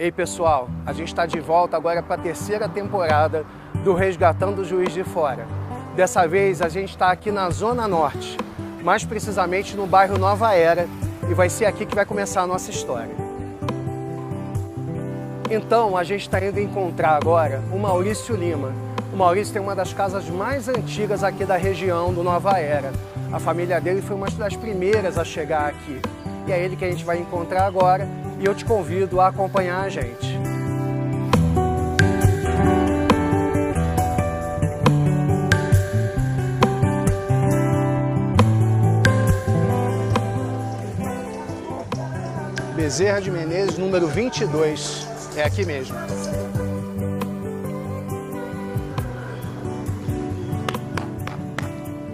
Ei pessoal, a gente está de volta agora para a terceira temporada do Resgatando o Juiz de Fora. Dessa vez a gente está aqui na Zona Norte, mais precisamente no bairro Nova Era, e vai ser aqui que vai começar a nossa história. Então a gente está indo encontrar agora o Maurício Lima. O Maurício tem uma das casas mais antigas aqui da região do Nova Era. A família dele foi uma das primeiras a chegar aqui. E é ele que a gente vai encontrar agora e eu te convido a acompanhar a gente. Bezerra de Menezes, número 22. É aqui mesmo.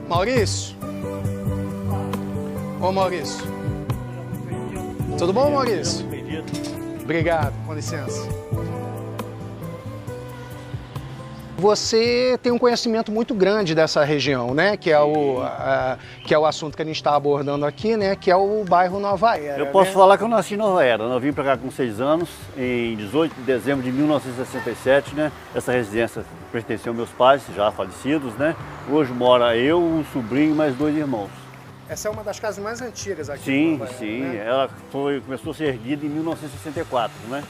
Maurício? Ô Maurício. Tudo bom, Maurício? Obrigado, com licença. Você tem um conhecimento muito grande dessa região, né? Que é o assunto que a gente está abordando aqui, né? Que é o bairro Nova Era. Eu posso falar que eu nasci em Nova Era. Eu vim para cá com 6 anos, em 18 de dezembro de 1967, né? Essa residência pertenceu aos meus pais, já falecidos, né? Hoje mora eu, um sobrinho e mais 2 irmãos. Essa é uma das casas mais antigas aqui. Sim, Nova Era, sim. né? Ela começou a ser erguida em 1964, né?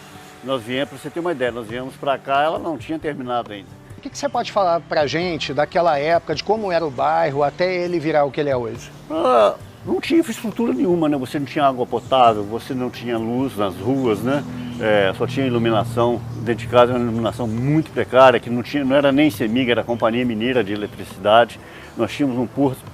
Nós viemos, para você ter uma ideia, nós viemos para cá, ela não tinha terminado ainda. O que você pode falar pra gente daquela época, de como era o bairro, até ele virar o que ele é hoje? Não tinha infraestrutura nenhuma, né? Você não tinha água potável, você não tinha luz nas ruas, né? Só tinha iluminação. Dentro de casa era uma iluminação muito precária, que não era nem CEMIG, era a Companhia Mineira de Eletricidade. Nós tínhamos um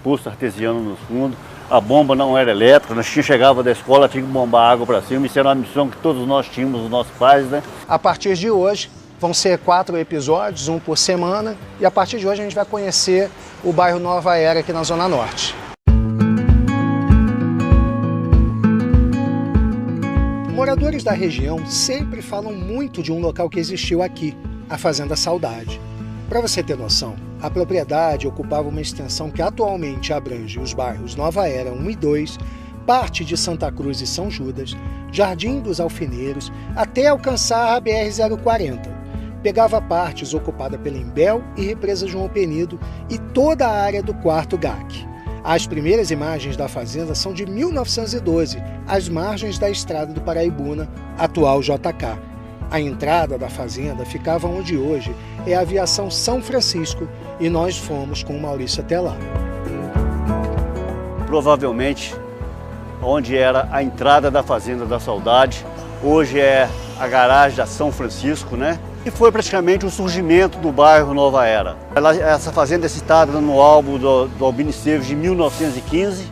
poço artesiano no fundo, a bomba não era elétrica, nós chegava da escola, tinha que bombar água para cima. Isso era uma missão que todos nós tínhamos, os nossos pais, né? A partir de hoje, vão ser 4 episódios, um por semana, e a partir de hoje a gente vai conhecer o bairro Nova Era aqui na Zona Norte. Moradores da região sempre falam muito de um local que existiu aqui, a Fazenda Saudade. Para você ter noção, a propriedade ocupava uma extensão que atualmente abrange os bairros Nova Era 1 e 2, parte de Santa Cruz e São Judas, Jardim dos Alfineiros, até alcançar a BR-040. Pegava partes ocupada pela Imbel e Represa João Penido e toda a área do 4º GAC. As primeiras imagens da fazenda são de 1912, às margens da Estrada do Paraibuna, atual JK. A entrada da fazenda ficava onde hoje é a Aviação São Francisco e nós fomos com o Maurício até lá. Provavelmente, onde era a entrada da Fazenda da Saudade, hoje é a garagem da São Francisco, né? E foi praticamente o surgimento do bairro Nova Era. Essa fazenda é citada no álbum do Albino Esteves de 1915.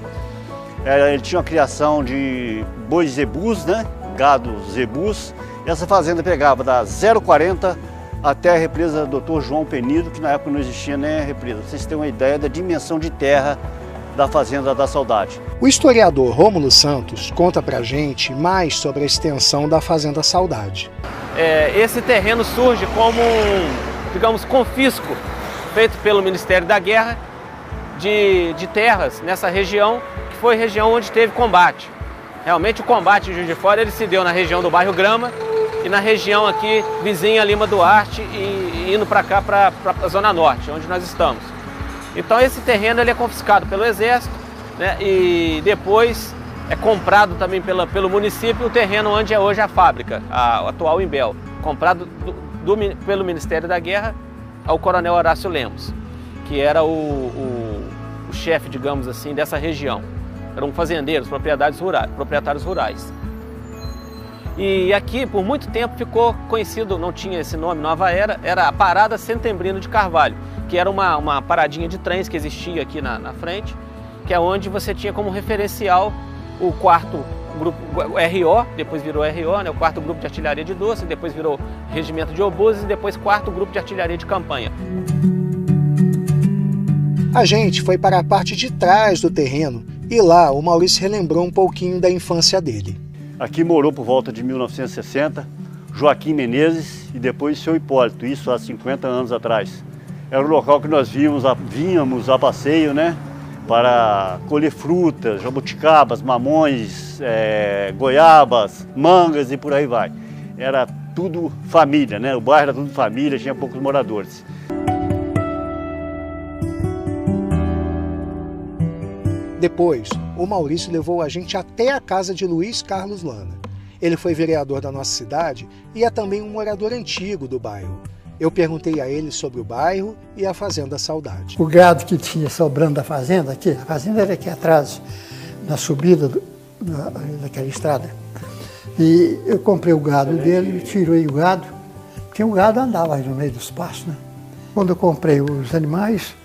Ele tinha uma criação de bois zebus, né? Gado zebus. Essa fazenda pegava da 040 até a represa Dr. João Penido, que na época não existia nem a represa. Vocês têm uma ideia da dimensão de terra da Fazenda da Saudade. O historiador Rômulo Santos conta pra gente mais sobre a extensão da Fazenda Saudade. Esse terreno surge como digamos, confisco feito pelo Ministério da Guerra de terras nessa região, que foi a região onde teve combate. Realmente o combate em Juiz de Fora ele se deu na região do bairro Grama e na região aqui vizinha Lima Duarte e indo para cá, para a Zona Norte, onde nós estamos. Então esse terreno ele é confiscado pelo Exército, né, e depois é comprado também pelo município o terreno onde é hoje a fábrica, a atual Imbel, comprado pelo Ministério da Guerra ao Coronel Horácio Lemos, que era o chefe, digamos assim, dessa região. Eram fazendeiros, proprietários rurais. E aqui, por muito tempo, ficou conhecido, não tinha esse nome, Nova Era, era a Parada Setembrino de Carvalho, que era uma paradinha de trens que existia aqui na frente, que é onde você tinha como referencial o 4º grupo RO, depois virou RO, né, o 4º grupo de artilharia de doce, depois virou regimento de obuses e depois 4º grupo de artilharia de campanha. A gente foi para a parte de trás do terreno e lá o Maurício relembrou um pouquinho da infância dele. Aqui morou por volta de 1960 Joaquim Menezes e depois seu Hipólito, isso há 50 anos atrás. Era o local que nós vínhamos a passeio, né? Para colher frutas, jabuticabas, mamões, goiabas, mangas e por aí vai. Era tudo família, né? O bairro era tudo família, tinha poucos moradores. Depois, o Maurício levou a gente até a casa de Luiz Carlos Lana. Ele foi vereador da nossa cidade e é também um morador antigo do bairro. Eu perguntei a ele sobre o bairro e a Fazenda Saudade. O gado que tinha sobrando da fazenda aqui, a fazenda era aqui atrás, na subida daquela estrada. E eu comprei o gado dele, tirei o gado, porque o gado andava aí no meio dos pastos, né? Quando eu comprei os animais,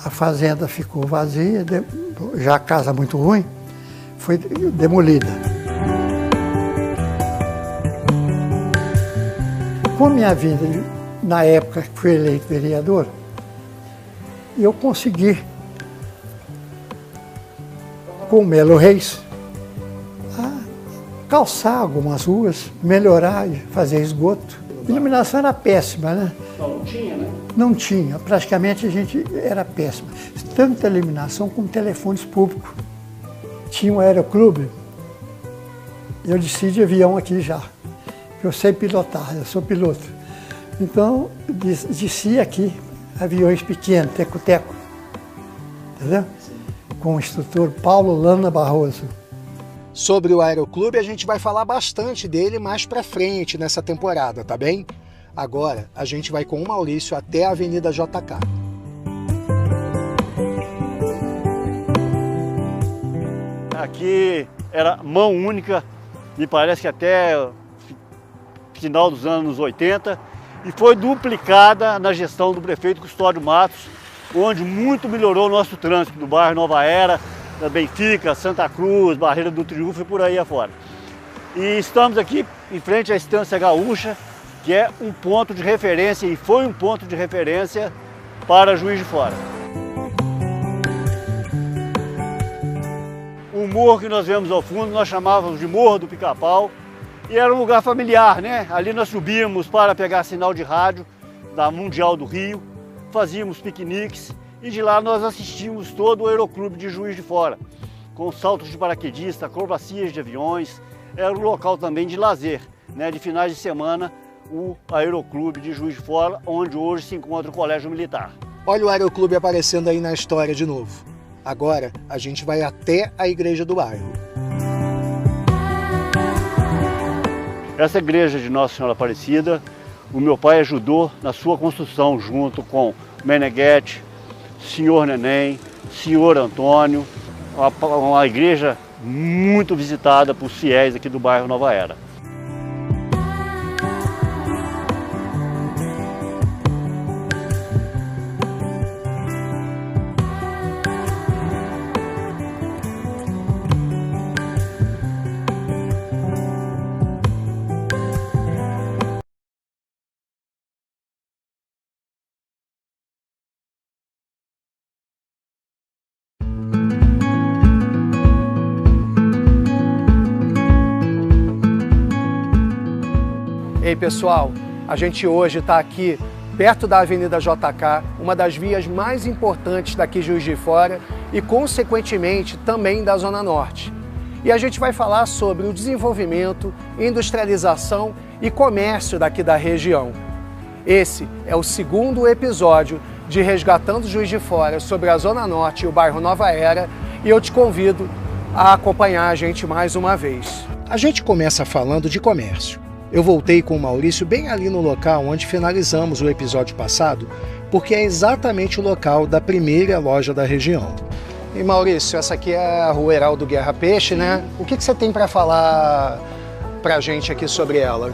a fazenda ficou vazia, já a casa muito ruim, foi demolida. Com a minha vinda, na época que fui eleito vereador, eu consegui, com o Melo Reis, calçar algumas ruas, melhorar, fazer esgoto. A iluminação era péssima, né? Não tinha, né? Não tinha, praticamente a gente era péssima. Tanto a iluminação como telefones públicos. Tinha um aeroclube, eu desci de avião aqui já. Eu sei pilotar, eu sou piloto. Então, desci aqui, aviões pequenos, teco-teco, entendeu? Com o instrutor Paulo Lana Barroso. Sobre o Aeroclube, a gente vai falar bastante dele mais pra frente nessa temporada, tá bem? Agora, a gente vai com o Maurício até a Avenida JK. Aqui era mão única, me parece que até final dos anos 80, e foi duplicada na gestão do prefeito Custódio Matos, onde muito melhorou o nosso trânsito do bairro Nova Era, da Benfica, Santa Cruz, Barreira do Triunfo e por aí afora. E estamos aqui em frente à Estância Gaúcha, que é um ponto de referência e foi um ponto de referência para Juiz de Fora. O morro que nós vemos ao fundo nós chamávamos de Morro do Pica-Pau e era um lugar familiar, né? Ali nós subíamos para pegar sinal de rádio da Mundial do Rio, fazíamos piqueniques e de lá nós assistimos todo o Aeroclube de Juiz de Fora, com saltos de paraquedista, acrobacias de aviões. Era um local também de lazer, né? De finais de semana, o Aeroclube de Juiz de Fora, onde hoje se encontra o Colégio Militar. Olha o Aeroclube aparecendo aí na história de novo. Agora a gente vai até a igreja do bairro. Essa igreja de Nossa Senhora Aparecida, o meu pai ajudou na sua construção junto com Meneghetti, Senhor Neném, Senhor Antônio, uma igreja muito visitada por fiéis aqui do bairro Nova Era. Ei pessoal, a gente hoje está aqui perto da Avenida JK, uma das vias mais importantes daqui de Juiz de Fora e consequentemente também da Zona Norte. E a gente vai falar sobre o desenvolvimento, industrialização e comércio daqui da região. Esse é o segundo episódio de Resgatando Juiz de Fora sobre a Zona Norte e o bairro Nova Era e eu te convido a acompanhar a gente mais uma vez. A gente começa falando de comércio. Eu voltei com o Maurício bem ali no local onde finalizamos o episódio passado, porque é exatamente o local da primeira loja da região. E Maurício, essa aqui é a Rua Heraldo Guerra Peixe, né? O que você tem para falar pra gente aqui sobre ela?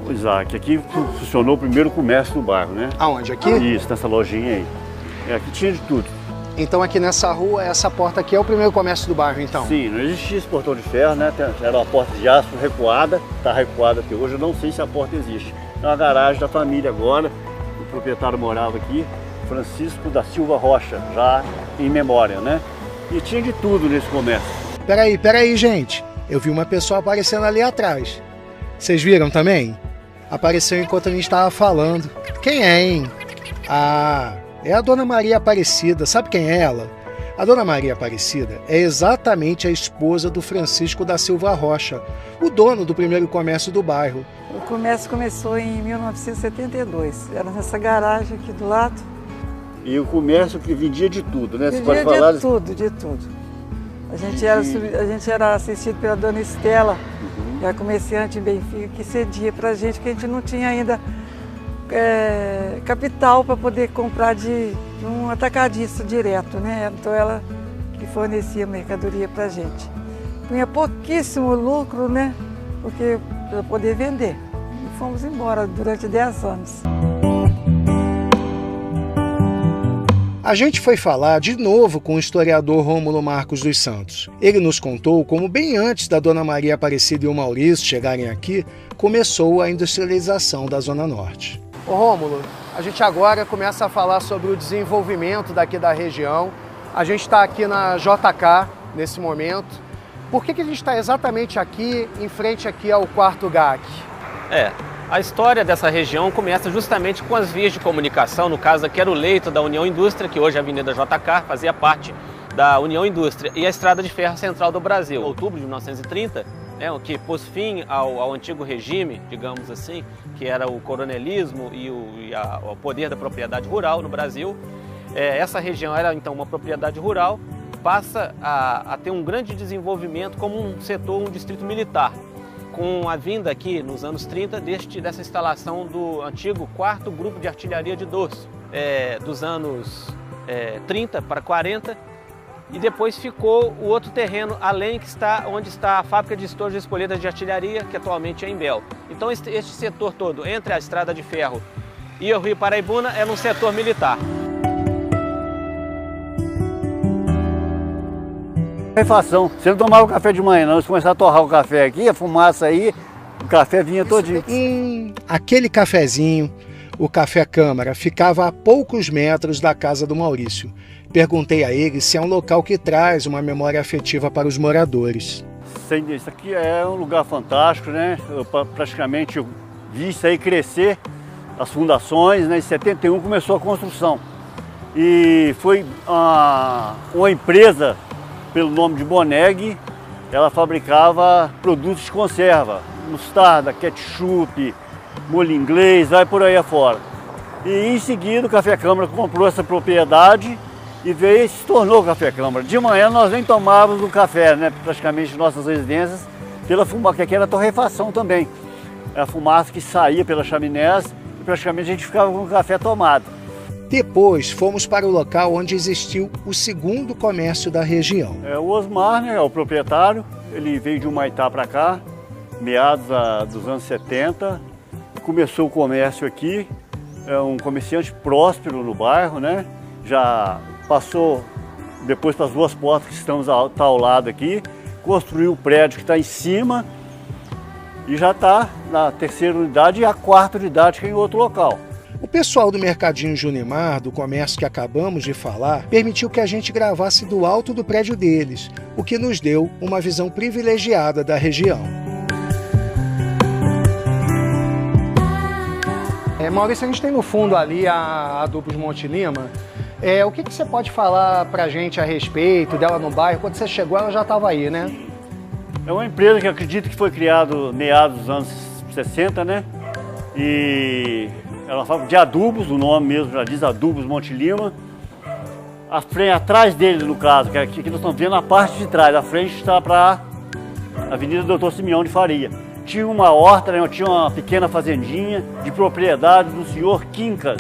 Isaac, aqui funcionou o primeiro comércio do bairro, né? Aonde? Aqui? Isso, nessa lojinha aí. Aqui tinha de tudo. Então aqui nessa rua, essa porta aqui é o primeiro comércio do bairro, então? Sim, não existia esse portão de ferro, né? Era uma porta de aço recuada, está recuada até hoje, eu não sei se a porta existe. É uma garagem da família agora, o proprietário morava aqui, Francisco da Silva Rocha, já em memória, né? E tinha de tudo nesse comércio. Peraí, gente. Eu vi uma pessoa aparecendo ali atrás. Vocês viram também? Apareceu enquanto a gente estava falando. Quem é, hein? Ah, é a Dona Maria Aparecida. Sabe quem é ela? A Dona Maria Aparecida é exatamente a esposa do Francisco da Silva Rocha, o dono do primeiro comércio do bairro. O comércio começou em 1972, era nessa garagem aqui do lado. E o comércio que vendia de tudo, né? Você Vendia pode falar de tudo, de tudo. A gente era assistido pela Dona Estela, que era comerciante em Benfica, que cedia para a gente, que a gente não tinha ainda capital para poder comprar de um atacadista direto, né? Então ela que fornecia mercadoria para a gente. Tinha pouquíssimo lucro, né? Porque para poder vender. E fomos embora durante 10 anos. A gente foi falar de novo com o historiador Rômulo Marcos dos Santos. Ele nos contou como bem antes da Dona Maria Aparecida e o Maurício chegarem aqui, começou a industrialização da Zona Norte. Ô Rômulo, a gente agora começa a falar sobre o desenvolvimento daqui da região. A gente está aqui na JK nesse momento. Por que a gente está exatamente aqui, em frente aqui ao 4º GAC? A história dessa região começa justamente com as vias de comunicação. No caso aqui era o leito da União Indústria, que hoje é a Avenida JK, fazia parte da União Indústria, e a Estrada de Ferro Central do Brasil. Em outubro de 1930, o que pôs fim ao antigo regime, digamos assim, que era o coronelismo e o poder da propriedade rural no Brasil. Essa região era então uma propriedade rural, passa a ter um grande desenvolvimento como um setor, um distrito militar, com a vinda aqui nos anos 30 dessa instalação do antigo 4º Grupo de Artilharia de Dorso, dos anos 30 para 40, e depois ficou o outro terreno além, onde está a fábrica de estojos e espolhetas de artilharia, que atualmente é em Bel. Então este setor todo, entre a Estrada de Ferro e o Rio Paraibuna, era um setor militar. Refação. Você não tomava o café de manhã, não. Se começar a torrar o café aqui, a fumaça aí, o café vinha todinho. Aquele cafezinho, o Café Câmara, ficava a poucos metros da casa do Maurício. Perguntei a ele se é um local que traz uma memória afetiva para os moradores. Isso aqui é um lugar fantástico, né? Eu praticamente vi isso aí crescer, as fundações, né? Em 71 começou a construção. E foi uma empresa pelo nome de Boneg, ela fabricava produtos de conserva, mostarda, ketchup, molho inglês, vai por aí afora. E em seguida o Café Câmara comprou essa propriedade e veio e se tornou o Café Câmara. De manhã nós nem tomávamos o café, né, praticamente em nossas residências, pela fumaça, que aqui era torrefação também. A fumaça que saía pelas chaminés e praticamente a gente ficava com o café tomado. Depois fomos para o local onde existiu o 2º comércio da região. O Osmar, né, é o proprietário, ele veio de Humaitá para cá, meados dos anos 70, começou o comércio aqui, é um comerciante próspero no bairro, né? Já passou depois para as 2 portas que estamos ao lado aqui, construiu o prédio que está em cima e já está na 3ª unidade e a 4ª unidade que é em outro local. O pessoal do Mercadinho Junimar, do comércio que acabamos de falar, permitiu que a gente gravasse do alto do prédio deles, o que nos deu uma visão privilegiada da região. Maurício, a gente tem no fundo ali a Adubos Monte Lima. O que você pode falar pra gente a respeito dela no bairro? Quando você chegou, ela já estava aí, né? É uma empresa que acredito que foi criada meados dos anos 60, né? E ela fala de adubos, o nome mesmo já diz Adubos Monte Lima. A frente, atrás dele, no caso, que aqui nós estamos vendo a parte de trás, a frente está para a Avenida Doutor Simeão de Faria. Tinha uma horta, né? Tinha uma pequena fazendinha de propriedade do senhor Quincas.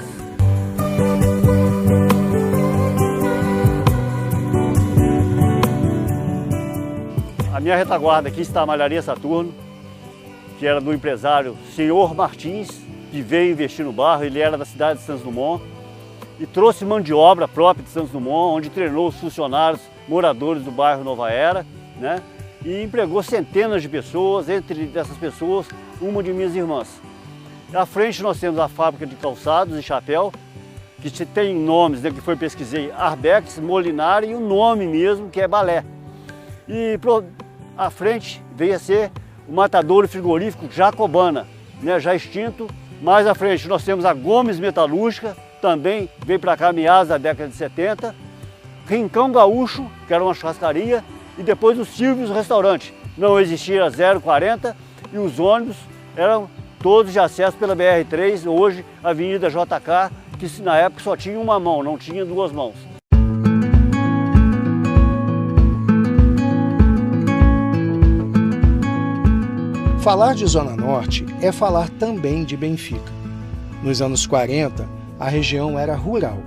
A minha retaguarda aqui está a Malharia Saturno, que era do empresário senhor Martins, que veio investir no bairro. Ele era da cidade de Santos Dumont e trouxe mão de obra própria de Santos Dumont, onde treinou os funcionários moradores do bairro Nova Era, né? E empregou centenas de pessoas, entre essas pessoas, uma de minhas irmãs. À frente nós temos a fábrica de calçados e chapéu, que tem nomes, né, que foi pesquisei, Arbex, Molinari e o nome mesmo, que é Balé. E à frente veio a ser o matadouro frigorífico Jacobana, né, já extinto. Mais à frente nós temos a Gomes Metalúrgica, também veio para cá meados da década de 70. Rincão Gaúcho, que era uma churrascaria, e depois o Silvios Restaurante. Não existia 040 e os ônibus eram todos de acesso pela BR-3, hoje Avenida JK, que na época só tinha uma mão, não tinha duas mãos. Falar de Zona Norte é falar também de Benfica. Nos anos 40, a região era rural.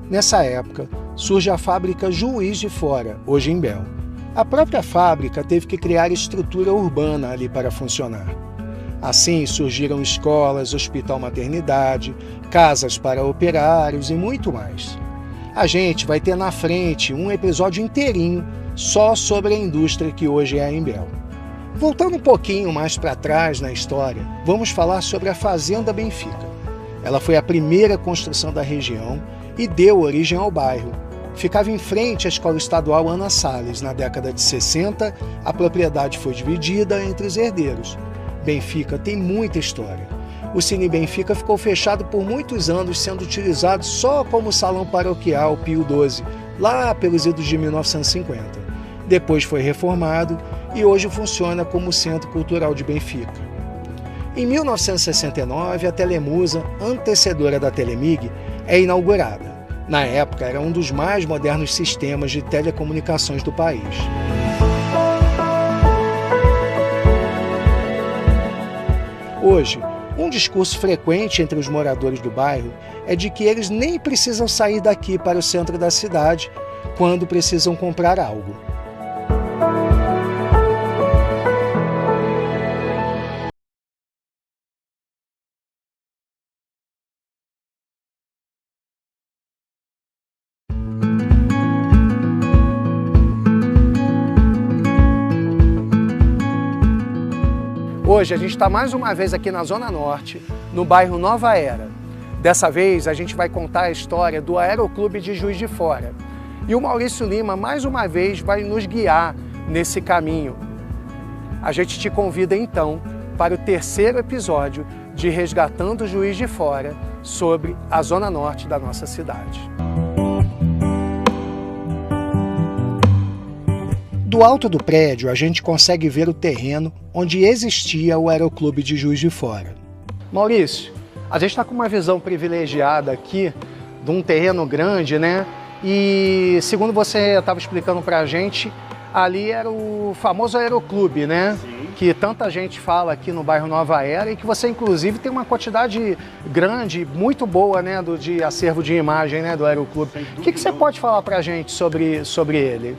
Nessa época, surge a fábrica Juiz de Fora, hoje em Bel. A própria fábrica teve que criar estrutura urbana ali para funcionar. Assim surgiram escolas, hospital-maternidade, casas para operários e muito mais. A gente vai ter na frente um episódio inteirinho só sobre a indústria que hoje é a Imbel. Voltando um pouquinho mais para trás na história, vamos falar sobre a Fazenda Benfica. Ela foi a primeira construção da região e deu origem ao bairro. Ficava em frente à Escola Estadual Ana Salles. Na década de 60, a propriedade foi dividida entre os herdeiros. Benfica tem muita história. O Cine Benfica ficou fechado por muitos anos, sendo utilizado só como salão paroquial Pio XII, lá pelos idos de 1950. Depois foi reformado e hoje funciona como Centro Cultural de Benfica. Em 1969, a Telemusa, antecedora da Telemig, é inaugurada. Na época, era um dos mais modernos sistemas de telecomunicações do país. Hoje, um discurso frequente entre os moradores do bairro é de que eles nem precisam sair daqui para o centro da cidade quando precisam comprar algo. Hoje a gente está mais uma vez aqui na Zona Norte, no bairro Nova Era. Dessa vez a gente vai contar a história do Aeroclube de Juiz de Fora. E o Maurício Lima, mais uma vez, vai nos guiar nesse caminho. A gente te convida então para o terceiro episódio de Resgatando Juiz de Fora sobre a Zona Norte da nossa cidade. Do alto do prédio, a gente consegue ver o terreno onde existia o Aeroclube de Juiz de Fora. Maurício, a gente está com uma visão privilegiada aqui de um terreno grande, né? E segundo você estava explicando para a gente, ali era o famoso Aeroclube, né? Sim. Que tanta gente fala aqui no bairro Nova Era e que você inclusive tem uma quantidade grande, muito boa, né, de acervo de imagem, né, do Aeroclube. O que você pode falar para a gente sobre ele?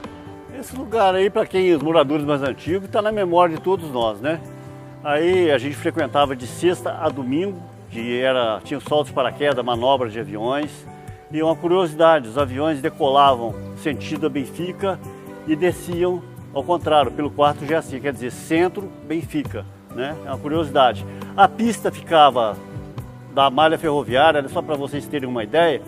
Esse lugar aí, para quem os moradores mais antigos, está na memória de todos nós, né? Aí a gente frequentava de sexta a domingo, tinha saltos de paraquedas, manobras de aviões. E uma curiosidade, os aviões decolavam sentido a Benfica e desciam ao contrário, pelo quarto GAC, quer dizer, Centro Benfica, né? É uma curiosidade. A pista ficava da malha ferroviária, só para vocês terem uma ideia,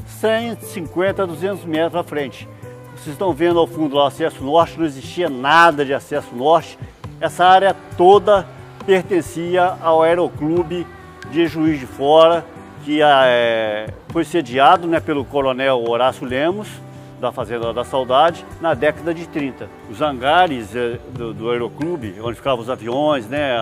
150 a 200 metros à frente. Vocês estão vendo ao fundo lá o acesso norte, não existia nada de acesso norte. Essa área toda pertencia ao Aeroclube de Juiz de Fora, que foi sediado, né, pelo coronel Horácio Lemos, da Fazenda da Saudade, na década de 30. Os hangares do Aeroclube, onde ficavam os aviões, né,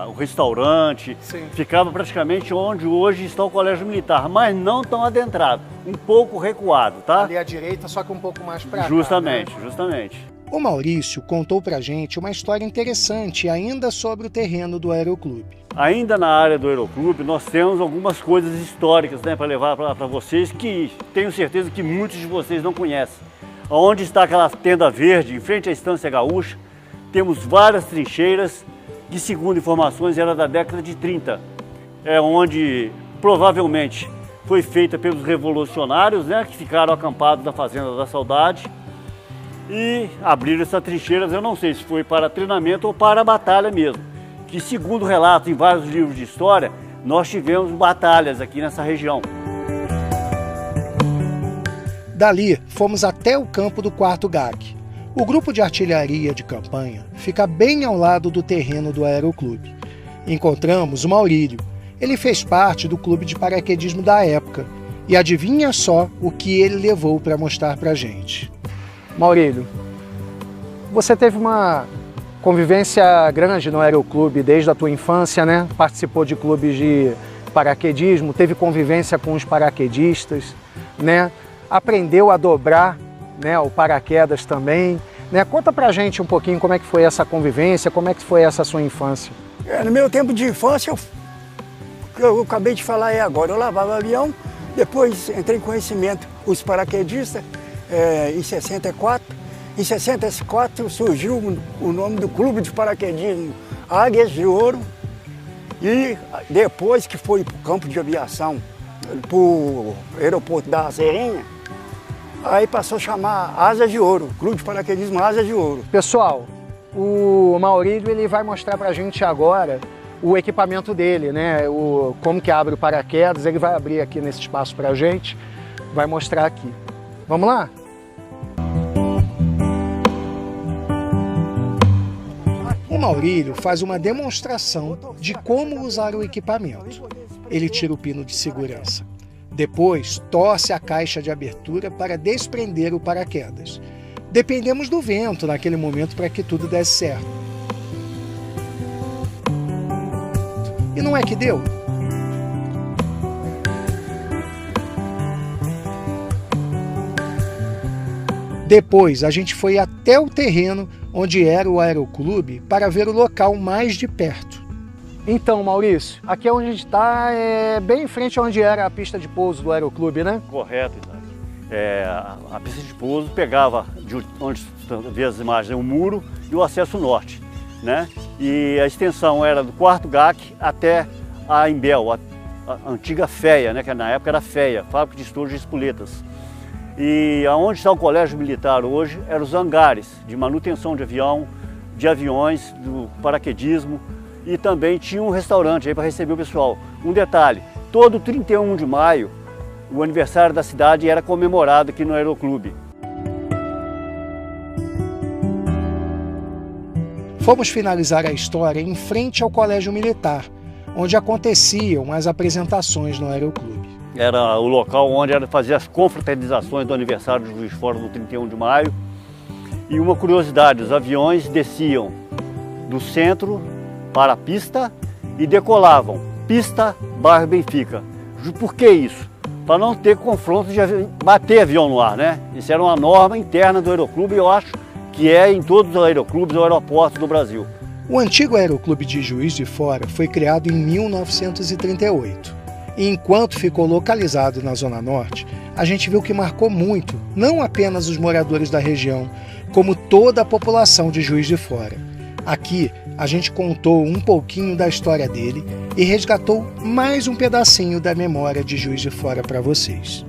o restaurante, Sim. Ficava praticamente onde hoje está o Colégio Militar, mas não tão adentrado, um pouco recuado, tá? Ali à direita, só que um pouco mais para cá. Justamente, né? justamente. O Maurício contou pra gente uma história interessante ainda sobre o terreno do Aeroclube. Ainda na área do Aeroclube, nós temos algumas coisas históricas, né, para levar para vocês, que tenho certeza que muitos de vocês não conhecem. Onde está aquela tenda verde, em frente à Estância Gaúcha, temos várias trincheiras, que segundo informações era da década de 30. É onde provavelmente foi feita pelos revolucionários, né, que ficaram acampados na Fazenda da Saudade. E abriram essas trincheiras, eu não sei se foi para treinamento ou para a batalha mesmo. Que segundo relatos em vários livros de história, nós tivemos batalhas aqui nessa região. Dali, fomos até o campo do 4º GAC. O grupo de artilharia de campanha fica bem ao lado do terreno do Aeroclube. Encontramos o Maurílio. Ele fez parte do clube de paraquedismo da época E adivinha só o que ele levou para mostrar para a gente. Maurílio, você teve uma convivência grande no aeroclube desde a tua infância, né? Participou de clubes de paraquedismo, teve convivência com os paraquedistas, né? Aprendeu a dobrar, né, o paraquedas também, né? Conta pra gente um pouquinho como é que foi essa convivência, como é que foi essa sua infância. No meu tempo de infância, eu acabei de falar agora, eu lavava avião, depois entrei em conhecimento os paraquedistas em 64. Em 64 surgiu o nome do Clube de Paraquedismo Águias de Ouro, e depois que foi para o campo de aviação, para o aeroporto da Azerinha, aí passou a chamar Asas de Ouro, Clube de Paraquedismo Asas de Ouro. Pessoal, o Maurílio ele vai mostrar pra gente agora o equipamento dele, né? Como que abre o paraquedas, ele vai abrir aqui nesse espaço pra gente, vai mostrar aqui. Vamos lá? O Maurílio faz uma demonstração de como usar o equipamento. Ele tira o pino de segurança. Depois, torce a caixa de abertura para desprender o paraquedas. Dependemos do vento naquele momento para que tudo desse certo. E não é que deu? Depois, a gente foi até o terreno onde era o aeroclube para ver o local mais de perto. Então, Maurício, aqui é onde a gente está, bem em frente a onde era a pista de pouso do aeroclube, né? Correto, Isaac. A pista de pouso pegava, de onde vê as imagens, o muro e o acesso norte, né? E a extensão era do 4º GAC até a Imbel, a antiga FEA, né? Que na época era FEA, Fábrica de Estojos e Espoletas. E aonde está o Colégio Militar hoje eram os hangares de manutenção de avião, de aviões, do paraquedismo, e também tinha um restaurante aí para receber o pessoal. Um detalhe, todo 31 de maio, o aniversário da cidade era comemorado aqui no Aeroclube. Fomos finalizar a história em frente ao Colégio Militar, onde aconteciam as apresentações no Aeroclube. Era o local onde fazia as confraternizações do aniversário de Juiz de Fora no 31 de maio. E uma curiosidade, os aviões desciam do centro para a pista e decolavam pista/Benfica. Por que isso? Para não ter confronto de bater avião no ar, né? Isso era uma norma interna do Aeroclube e eu acho que é em todos os aeroclubes ou aeroportos do Brasil. O antigo Aeroclube de Juiz de Fora foi criado em 1938. E enquanto ficou localizado na Zona Norte, a gente viu que marcou muito, não apenas os moradores da região, como toda a população de Juiz de Fora. Aqui, a gente contou um pouquinho da história dele e resgatou mais um pedacinho da memória de Juiz de Fora para vocês.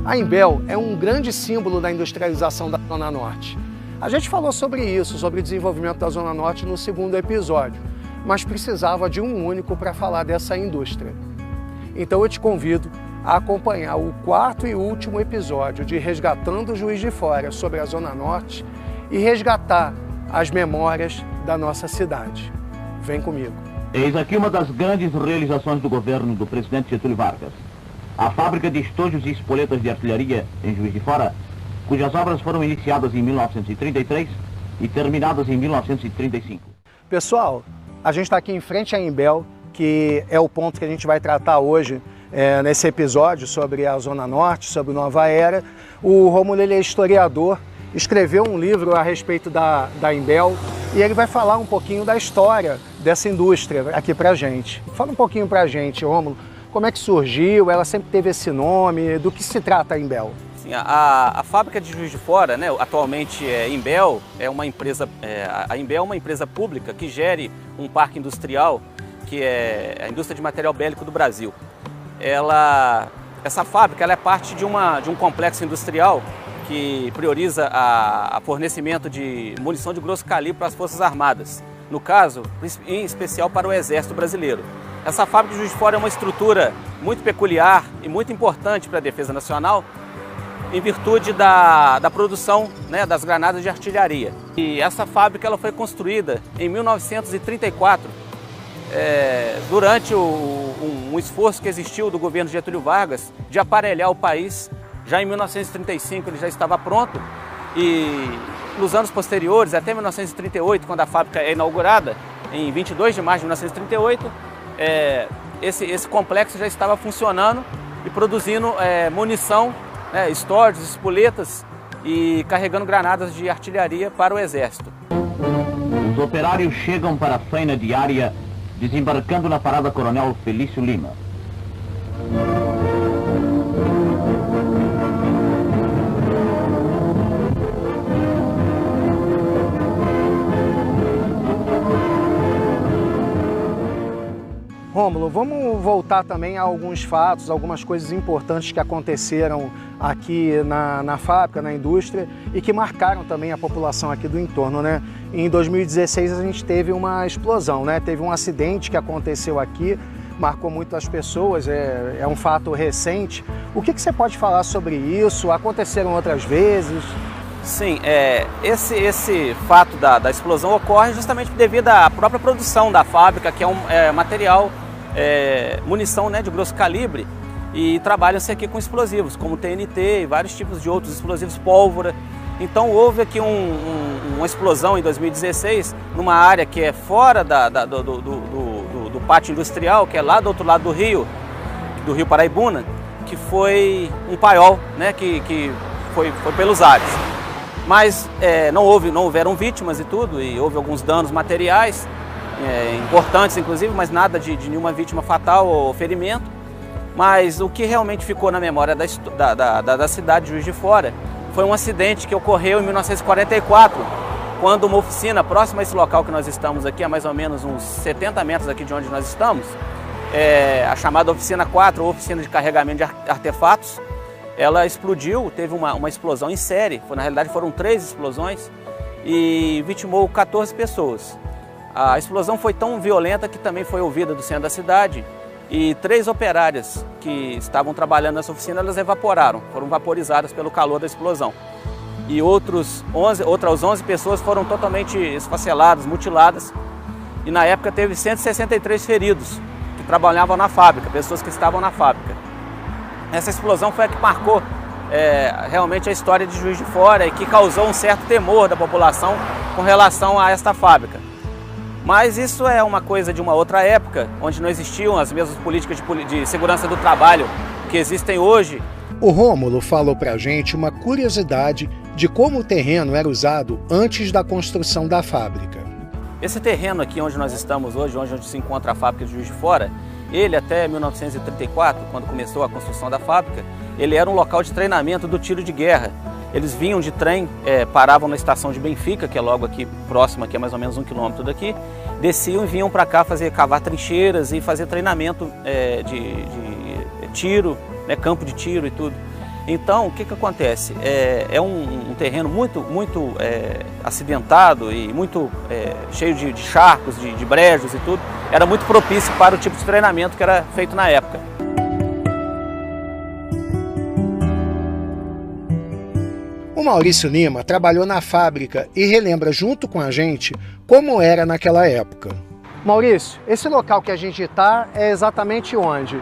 A Imbel é um grande símbolo da industrialização da Zona Norte. A gente falou sobre isso, sobre o desenvolvimento da Zona Norte no 2º episódio, mas precisava de um único para falar dessa indústria. Então eu te convido a acompanhar o 4º e último episódio de Resgatando o Juiz de Fora sobre a Zona Norte e resgatar as memórias da nossa cidade. Vem comigo. Eis aqui uma das grandes realizações do governo do presidente Getúlio Vargas. A fábrica de estojos e espoletas de artilharia em Juiz de Fora, cujas obras foram iniciadas em 1933 e terminadas em 1935. Pessoal, a gente está aqui em frente à Imbel, que é o ponto que a gente vai tratar hoje nesse episódio sobre a Zona Norte, sobre Nova Era. O Rômulo, ele é historiador, escreveu um livro a respeito da Imbel e ele vai falar um pouquinho da história dessa indústria aqui pra gente. Fala um pouquinho pra gente, Rômulo. Como é que surgiu? Ela sempre teve esse nome? Do que se trata a Imbel? Sim, a fábrica de Juiz de Fora, né, atualmente Imbel é uma empresa, a Imbel é uma empresa pública que gere um parque industrial que é a indústria de material bélico do Brasil. Ela Essa fábrica ela é parte de um complexo industrial que prioriza o fornecimento de munição de grosso calibre para as Forças Armadas, no caso, em especial para o Exército Brasileiro. Essa fábrica de Juiz de Fora é uma estrutura muito peculiar e muito importante para a Defesa Nacional, em virtude da produção, né, das granadas de artilharia. E essa fábrica ela foi construída em 1934, durante um esforço que existiu do governo Getúlio Vargas de aparelhar o país. Já em 1935 ele já estava pronto e nos anos posteriores, até 1938, quando a fábrica é inaugurada, em 22 de março de 1938, esse complexo já estava funcionando e produzindo munição, estordes, espoletas e carregando granadas de artilharia para o Exército. Os operários chegam para a faina diária, desembarcando na parada Coronel Felício Lima. Rômulo, vamos voltar também a alguns fatos, algumas coisas importantes que aconteceram aqui na fábrica, na indústria e que marcaram também a população aqui do entorno, né? Em 2016 a gente teve uma explosão, né? Teve um acidente que aconteceu aqui, marcou muito as pessoas, é um fato recente. O que você pode falar sobre isso? Aconteceram outras vezes? Sim, esse fato da explosão ocorre justamente devido à própria produção da fábrica, que é material, munição, né, de grosso calibre, e trabalham-se aqui com explosivos, como TNT e vários tipos de outros explosivos, pólvora. Então houve aqui uma explosão em 2016, numa área que é fora do pátio industrial, que é lá do outro lado do Rio Paraibuna, que foi um paiol, né, que foi pelos ares. Mas não houveram vítimas e tudo, e houve alguns danos materiais, importantes inclusive, mas nada de nenhuma vítima fatal ou ferimento. Mas o que realmente ficou na memória da cidade de Juiz de Fora foi um acidente que ocorreu em 1944, quando uma oficina próxima a esse local que nós estamos aqui, a mais ou menos uns 70 metros aqui de onde nós estamos, a chamada Oficina 4, ou Oficina de Carregamento de Artefatos, ela explodiu, teve uma explosão em série, na realidade foram 3 explosões e vitimou 14 pessoas. A explosão foi tão violenta que também foi ouvida do centro da cidade e 3 operárias que estavam trabalhando nessa oficina, elas evaporaram, foram vaporizadas pelo calor da explosão. E outras 11 pessoas foram totalmente esfaceladas, mutiladas, e na época teve 163 feridos que trabalhavam na fábrica, pessoas que estavam na fábrica. Essa explosão foi a que marcou realmente a história de Juiz de Fora e que causou um certo temor da população com relação a esta fábrica. Mas isso é uma coisa de uma outra época, onde não existiam as mesmas políticas de segurança do trabalho que existem hoje. O Rômulo falou pra gente uma curiosidade de como o terreno era usado antes da construção da fábrica. Esse terreno aqui onde nós estamos hoje, onde se encontra a fábrica de Juiz de Fora, ele até 1934, quando começou a construção da fábrica, ele era um local de treinamento do tiro de guerra. Eles vinham de trem, paravam na estação de Benfica, que é logo aqui próxima, aqui é mais ou menos 1 quilômetro daqui, desciam e vinham para cá cavar trincheiras e fazer treinamento de tiro, né, campo de tiro e tudo. Então, o que acontece? É um terreno muito acidentado e muito cheio de charcos, de brejos e tudo. Era muito propício para o tipo de treinamento que era feito na época. O Maurício Lima trabalhou na fábrica e relembra junto com a gente como era naquela época. Maurício, esse local que a gente está é exatamente onde?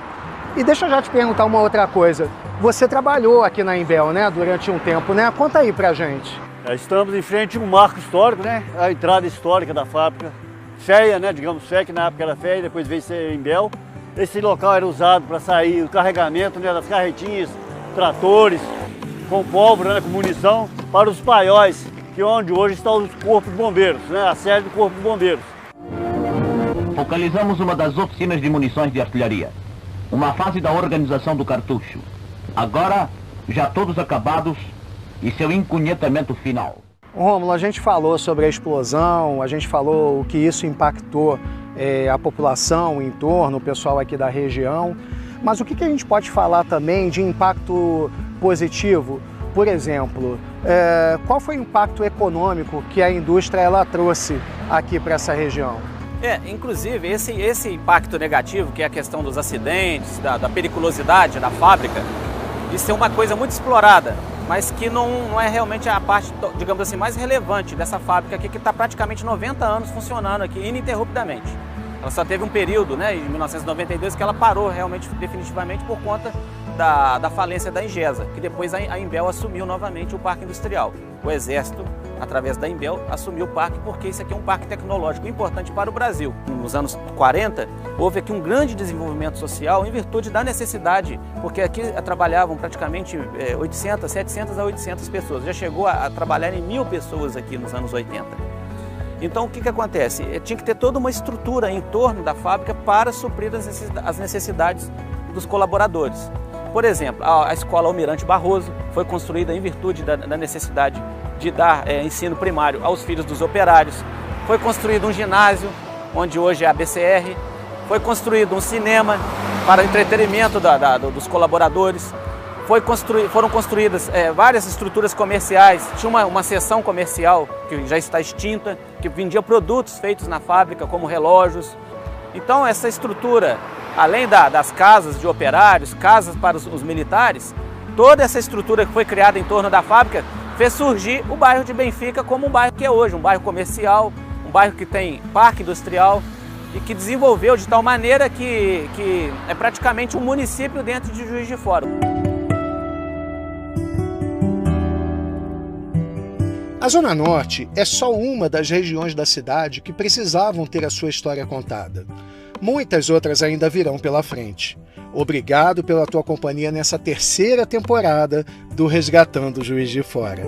E deixa eu já te perguntar uma outra coisa. Você trabalhou aqui na Imbel, né, durante um tempo, né? Conta aí pra gente. Estamos em frente a um marco histórico, né? A entrada histórica da fábrica. FEA, né? Digamos FEA, que na época era FEA, depois veio ser Imbel. Esse local era usado para sair o carregamento, né, das carretinhas, tratores, com pólvora, né, com munição, para os paióis, que é onde hoje estão os corpos de bombeiros, né? A sede do Corpo de Bombeiros. Focalizamos uma das oficinas de munições de artilharia. Uma fase da organização do cartucho. Agora, já todos acabados e seu encunhetamento final. Rômulo, a gente falou sobre a explosão, a gente falou o que isso impactou a população, o entorno, o pessoal aqui da região. Mas o que a gente pode falar também de impacto positivo? Por exemplo, qual foi o impacto econômico que a indústria ela trouxe aqui para essa região? Inclusive esse impacto negativo, que é a questão dos acidentes, da periculosidade da fábrica, isso é uma coisa muito explorada, mas que não é realmente a parte, digamos assim, mais relevante dessa fábrica aqui, que está praticamente 90 anos funcionando aqui ininterruptamente. Ela só teve um período, né, em 1992, que ela parou realmente definitivamente por conta da falência da Ingesa, que depois a Imbel assumiu novamente o parque industrial. O Exército, através da Imbel, assumiu o parque porque isso aqui é um parque tecnológico importante para o Brasil. Nos anos 40, houve aqui um grande desenvolvimento social em virtude da necessidade, porque aqui trabalhavam praticamente 700 a 800 pessoas. Já chegou a trabalhar em 1000 pessoas aqui nos anos 80. Então, o que acontece? Tinha que ter toda uma estrutura em torno da fábrica para suprir as necessidades dos colaboradores. Por exemplo, a Escola Almirante Barroso foi construída em virtude da necessidade de dar ensino primário aos filhos dos operários. Foi construído um ginásio, onde hoje é a BCR. Foi construído um cinema para entretenimento dos colaboradores. Foram construídas várias estruturas comerciais. Tinha uma seção comercial que já está extinta, que vendia produtos feitos na fábrica, como relógios. Então, essa estrutura, além das casas de operários, casas para os militares, toda essa estrutura que foi criada em torno da fábrica fez surgir o bairro de Benfica como um bairro que é hoje, um bairro comercial, um bairro que tem parque industrial e que desenvolveu de tal maneira que é praticamente um município dentro de Juiz de Fora. A Zona Norte é só uma das regiões da cidade que precisavam ter a sua história contada. Muitas outras ainda virão pela frente. Obrigado pela tua companhia nessa terceira temporada do Resgatando Juiz de Fora.